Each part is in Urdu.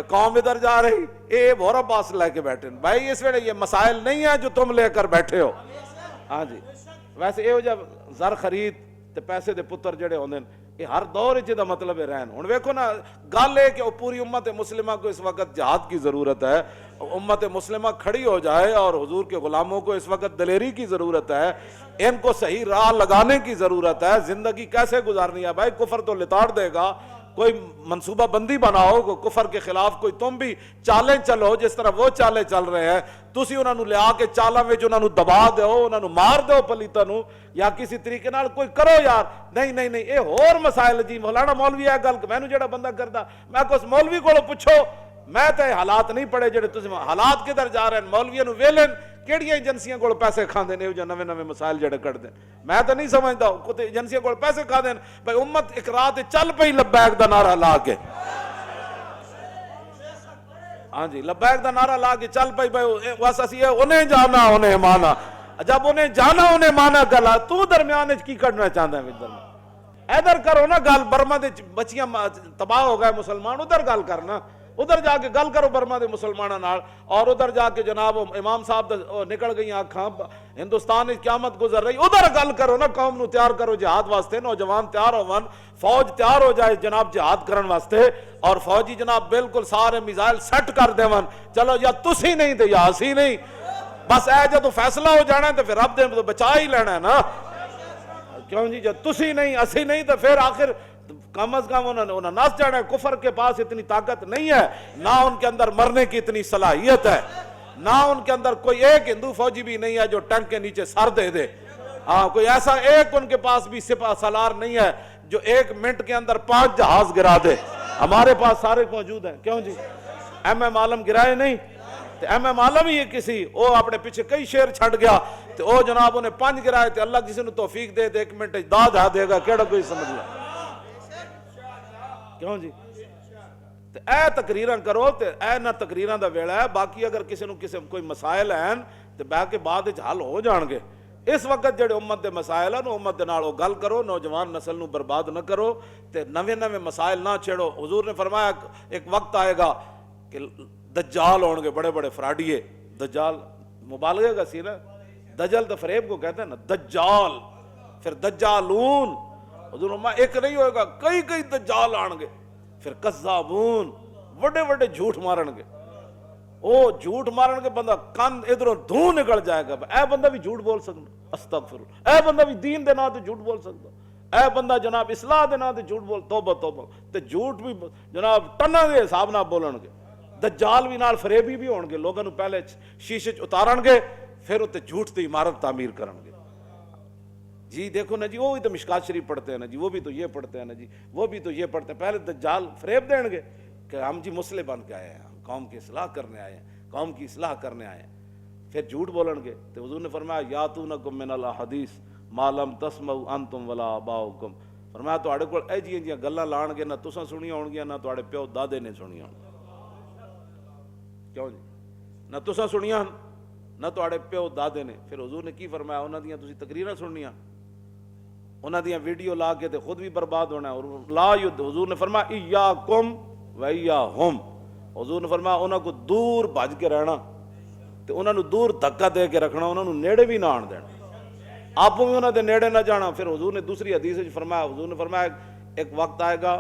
قوم ادھر جا رہی اے بورا پاس لے کے بیٹھے بھائی اس ویلے یہ مسائل نہیں ہیں جو تم لے کر بیٹھے ہو. ہاں جی ویسے یہ جب زر خرید تے پیسے دے پتر جڑے ہوندے یہ ہر دور دا مطلب ہے رہن. ہن ویکھو نا گل ہے کہ پوری امت مسلمہ کو اس وقت جہاد کی ضرورت ہے. امت مسلمہ کھڑی ہو جائے اور حضور کے غلاموں کو اس وقت دلیری کی ضرورت ہے. ان کو صحیح راہ لگانے کی ضرورت ہے. زندگی کیسے گزارنی ہے بھائی؟ کفر تو لتاڑ دے گا. کوئی منصوبہ بندی بناؤ کفر کے خلاف, کوئی تم بھی چالیں چلو جس طرح وہ چالیں چل رہے ہیں. تسی انہاں نو لیا کے چالاں وچ انہاں نو دبا دیو, انہاں نو مار دیو پلیتاں نو, یا کسی طریقے نال کوئی کرو یار. نہیں نہیں نہیں, اے ہور مسائل جی. مولانا مولوی ہے گل مینوں جڑا بندہ کردا میں کو اس مولوی کولو پوچھو, میں تے حالات نہیں پڑھے جڑے تسی حالات کدھر جا رہے ہیں. مولویاں نو ویلن کیڑیاں ایجنسیاں کول پیسے کھاندے نے جو نویں نویں مسائل جڑے کڈ دین. میں تو نہیں سمجھدا کوئی ایجنسیاں کول پیسے کھا دین بھائی امت اقرا تے چل پئی لبیک دا نعرہ لا کے. ہاں جی لبیک دا نعرہ لا کے چل پئی بھائی بس اسی انہیں جانا انہیں مانا. جب انہیں جانا انہیں مانا گلا تو درمیان وچ کی کڈنا چاہندا ہے؟ ادھر کرو نا گل. برما دے بچیاں تباہ ہو گئے مسلمان, ادھر گل کرنا, ادھر جا کے گل کرو برما دے مسلمانوں نال. اور ادھر جا کے جناب امام صاحب نکل گئی آنکھاں, ہندوستان وچ قیامت گزر رہی, ادھر گل کرو نا. قوم نو تیار کرو جہاد واسطے, نوجوان تیار ہون, فوج تیار ہو جائے جناب جہاد کرن واسطے, اور فوجی جناب بالکل سارے میزائل سیٹ کر دیون. چلو یا تسی نہیں تے یا اسی نہیں, بس اے جدوں فیصلہ ہو جانا ہے تو پھر رب نے بچا ہی لینا ہے نا. کیوں جی جب تسی نہیں اسی نہیں تو پھر آخر کم از کم انہوں نے نس جانا ہے. کفر کے پاس اتنی طاقت نہیں ہے, نہ ان کے اندر مرنے کی اتنی صلاحیت ہے, نہ ان کے اندر کوئی ایک ہندو فوجی بھی نہیں ہے جو ٹینک کے نیچے سر دے دے. ہاں کوئی ایسا ایک ان کے پاس بھی سپہ سالار نہیں ہے جو 1 منٹ کے اندر 5 جہاز گرا دے. ہمارے پاس سارے موجود ہیں. کیوں جی ایم عالم گرائے نہیں؟ ایم عالم ہی کسی وہ اپنے پیچھے کئی شیر چھڑ گیا تو وہ جناب انہیں 5 گرائے تھے. اللہ کسی نے توفیق دے 1 منٹ دا جا دے گا, کیڑا کوئی سمجھ لے. کیوں جی اے تقریراں کرو تے اے نہ تقریراں دا ویلا ہے. باقی اگر کسی نو کسی کوئی مسائل ہیں تے بہ کے بعد وچ حل ہو جان گے. اس وقت جڑے امت دے مسائل ہیں امت دے نال گل کرو, نوجوان نسل نو برباد نہ کرو تے نویں نویں مسائل نہ چھیڑو. حضور نے فرمایا ایک وقت آئے گا کہ دجال ہون گے, بڑے بڑے فراڈیے. دجال مبالغے کا سی نا, دجل تو فریب کو کہتے ہیں نا, دجال پھر دجالون. حضور فرمایا ایک نہیں ہوئے گا, کئی کئی دجال آن گے. پھر کذابون بڑے بڑے جھوٹ مارن گے. او جھوٹ مارن کے بندہ کان ادھروں دھوں نکل جائے گا. اے بندہ بھی جھوٹ بول سکتا, استغفر اللہ. اے بندہ بھی دین دے نام تے جھوٹ بول سکتا, اے بندہ جناب اصلاح دے نام تے جھوٹ بول. توبہ توبہ. تے جھوٹ بھی جناب ٹنا دے حساب نہ بولن گے. دجال بھی نال فریبی بھی ہون گے. لوگوں پہلے شیشے اتارن گے پھر اتنے جھوٹ تے عمارت تعمیر کرن گے. جی دیکھو نا جی وہ بھی تو مشکات شریف پڑھتے ہیں نا جی, وہ بھی تو یہ پڑھتے ہیں نا جی, وہ بھی تو یہ پڑھتے ہیں. پہلے دجال فریب دیں گے کہ ہم جی مسلح بن کے آئے ہیں, ہم قوم کی اصلاح کرنے آئے ہیں, قوم کی اصلاح کرنے آئے ہیں. پھر جھوٹ بولن گے. تو حضور نے فرمایا یاتونکم من الاحادیث ما لم تسمعوا انتم ولا آباؤکم. فرمایا تواڈے کول اے جیاں گلاں لان گے نہ تساں سنیاں ہون گیاں نہ تواڈے پیو دادے نے سنیاں ہون. کیوں جی نہ تساں سنیاں نہ تواڈے پیو دادے نے. پھر حضور نے کی فرمایا انہاں دیاں تسی تقریراں سننیاں, انہاں دیاں ویڈیو لا کے تے خود بھی برباد ہونا ہے. اور لا ید حضور نے فرمایا ایاکم و ایاہم. حضور نے فرمایا انہاں کو دور بھج کے رہنا تے انہاں نو دور دھکا دے کے رکھنا, انہاں نو نیڑے بھی نہ آن دینا, آپ بھی انہاں دے نیڑے نہ جانا. پھر حضور نے دوسری حدیث وچ فرمایا, حضور نے فرمایا ایک وقت آئے گا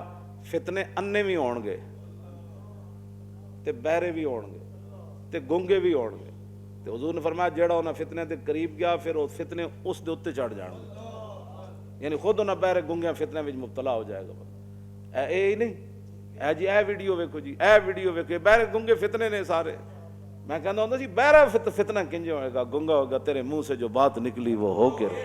فتنے انے بھی ہون گے تے بہرے بھی ہون گے تے گونگے بھی ہون گے. تے حضور نے فرمایا جیڑا انہاں فتنے دے قریب گیا پھر وہ فتنے اس دے اوتے چڑھ جان گے, یعنی خود انہاں بہرے گونگے فتنے وچ مبتلا ہو جائے گا. اے ہی نہیں اے جی اے ویڈیو ویکھو جی, اے ویڈیو ویکھو, بہرے گونگے فتنے نے سارے. میں کہنا ہوں جی بہرا فتنہ کنج ہوئے گا, گونگا ہوگا تیرے منہ سے جو بات نکلی وہ ہو کے رہے.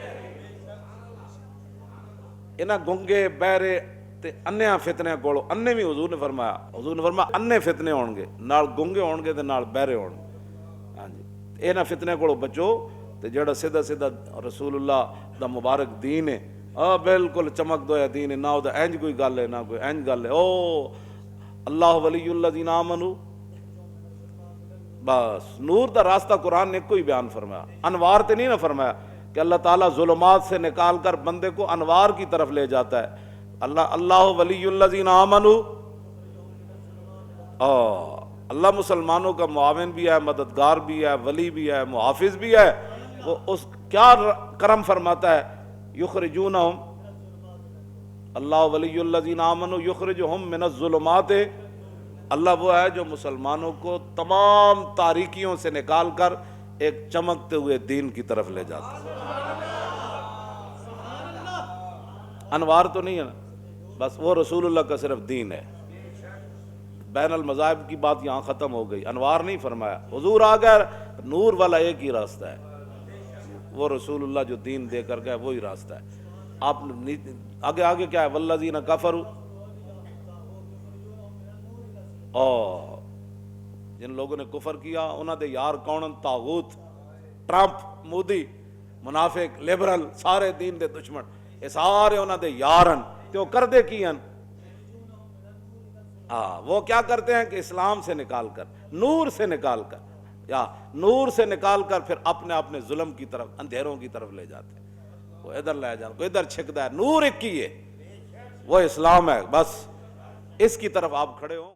انہاں گونگے بہرے تے انیاں فتنے کولو انے بھی حضور نے فرمایا, حضور نے فرمایا انے فتنے ہون گے, نال گونگے ہون گے تے نال بہرے ہون گے. ہاں جی انہاں فتنے کولو بچو تے جڑا سیدھا سیدھا رسول اللہ دا مبارک دین ہے, بالکل چمک دویا دین ہے, نہ او دا انج کوئی گل ہے نہ کوئی انج گل ہے. او اللہ ولی الذین آمنوا, بس نور دا راستہ قرآن نے کوئی بیان فرمایا, انوار تے نہیں نہ فرمایا کہ اللہ تعالیٰ ظلمات سے نکال کر بندے کو انوار کی طرف لے جاتا ہے. اللہ ولی الذین آمنوا اور اللہ مسلمانوں کا معاون بھی ہے، مددگار بھی ہے، ولی بھی ہے، محافظ بھی ہے۔ وہ اس کیا کرم فرماتا ہے، یخرجونہم، اللہ ولی الذین آمنوا یخرجہم من الظلمات، اللہ وہ ہے جو مسلمانوں کو تمام تاریکیوں سے نکال کر ایک چمکتے ہوئے دین کی طرف لے جاتا ہے۔ انوار تو نہیں ہے نا، بس وہ رسول اللہ کا صرف دین ہے۔ بین المذاہب کی بات یہاں ختم ہو گئی، انوار نہیں فرمایا، حضور آ گئے، نور والا ایک ہی راستہ ہے، وہ رسول اللہ جو دین دے کر گئے وہی راستہ ہے۔ آپ آگے کیا ہے، والذین کفروا، اور جن لوگوں نے کفر کیا انہاں دے یار کون، طاغوت، ٹرمپ، مودی، منافق، لیبرل، سارے دین دے دشمن، یہ سارے انہاں دے یارن، تو کر دے کی ہیں، وہ کیا کرتے ہیں کہ اسلام سے نکال کر، نور سے نکال کر، یا نور سے نکال کر پھر اپنے ظلم کی طرف، اندھیروں کی طرف لے جاتے ہیں۔ وہ ادھر لے جانا، کوئی ادھر چھکتا ہے، نور ایک ہی ہے، وہ اسلام ہے، بس اس کی طرف آپ کھڑے ہوں۔